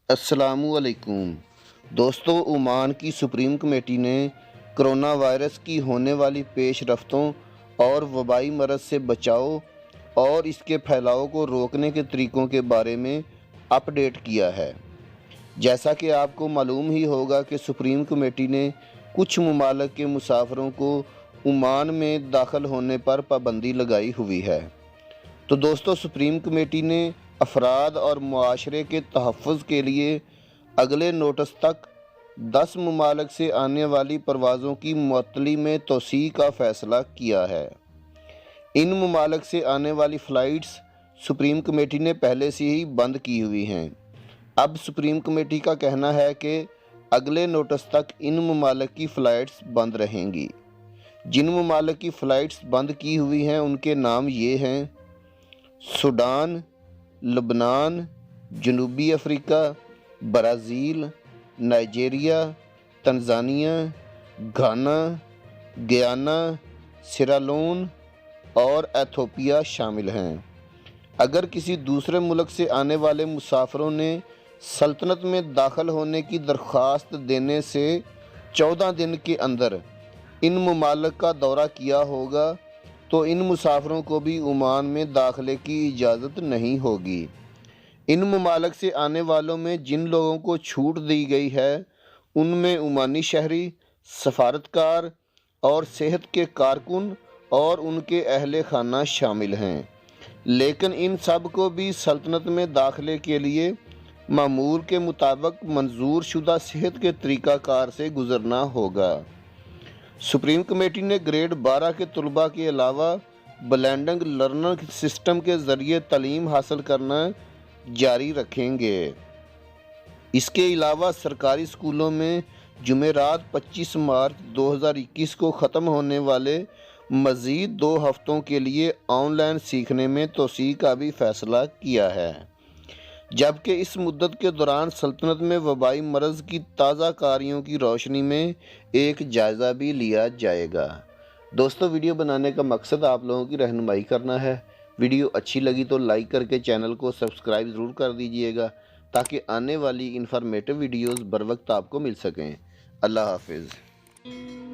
अस्सलाम वालेकुम दोस्तों, ओमान की सुप्रीम कमेटी ने कोरोना वायरस की होने वाली पेशरफ्तों और वबाई मरज़ से बचाव और इसके फैलाव को रोकने के तरीक़ों के बारे में अपडेट किया है। जैसा कि आपको मालूम ही होगा कि सुप्रीम कमेटी ने कुछ ममालिक के मुसाफिरों को ओमान में दाखिल होने पर पाबंदी लगाई हुई है। तो दोस्तों, सुप्रीम कमेटी ने अफराद और मुआशरे के तहफ़्फ़ुज़ के लिए अगले नोटिस तक 10 ममालिक से आने वाली परवाज़ों की मुअत्तली में तोसी का फ़ैसला किया है। इन ममालिक से आने वाली फ़्लाइट्स सुप्रीम कमेटी ने पहले से ही बंद की हुई हैं। अब सुप्रीम कमेटी का कहना है कि अगले नोटिस तक इन ममालिक की फ़्लाइट्स बंद रहेंगी। जिन ममालिक की फ़्लाइट्स बंद की हुई हैं उनके नाम ये हैं: सूडान, लबनान, जनूबी Africa, Brazil, Nigeria, Tanzania, Ghana, Guyana, Sierra Leone और एथोपिया शामिल हैं। अगर किसी दूसरे मुल्क से आने वाले मुसाफिरों ने सल्तनत में दाखिल होने की दरख्वास्त देने से 14 दिन के अंदर इन ममालिक का दौरा किया होगा तो इन मुसाफिरों को भी ओमान में दाखिले की इजाज़त नहीं होगी। इन ममालिक से आने वालों में जिन लोगों को छूट दी गई है उनमें ओमानी शहरी, सफारतकार और सेहत के कारकुन और उनके अहले खाना शामिल हैं। लेकिन इन सब को भी सल्तनत में दाखिले के लिए मामूल के मुताबिक मंजूर शुदा सेहत के तरीक़ाकार से गुज़रना होगा। सुप्रीम कमेटी ने ग्रेड 12 के तलबा के अलावा ब्लेंडिंग लर्नर सिस्टम के ज़रिए तालीम हासिल करना जारी रखेंगे। इसके अलावा सरकारी स्कूलों में जुमेरात 25 मार्च 2021 को ख़त्म होने वाले मज़ीद 2 हफ़्तों के लिए ऑनलाइन सीखने में तोसी का भी फ़ैसला किया है, जबकि इस मुद्दत के दौरान सल्तनत में वबाई मरज़ की ताज़ा कारियों की रोशनी में एक जायज़ा भी लिया जाएगा। दोस्तों, वीडियो बनाने का मकसद आप लोगों की रहनुमाई करना है। वीडियो अच्छी लगी तो लाइक करके चैनल को सब्सक्राइब ज़रूर कर दीजिएगा ताकि आने वाली इन्फॉर्मेटिव वीडियोज़ बर वक्त आपको मिल सकें। अल्लाह हाफिज़।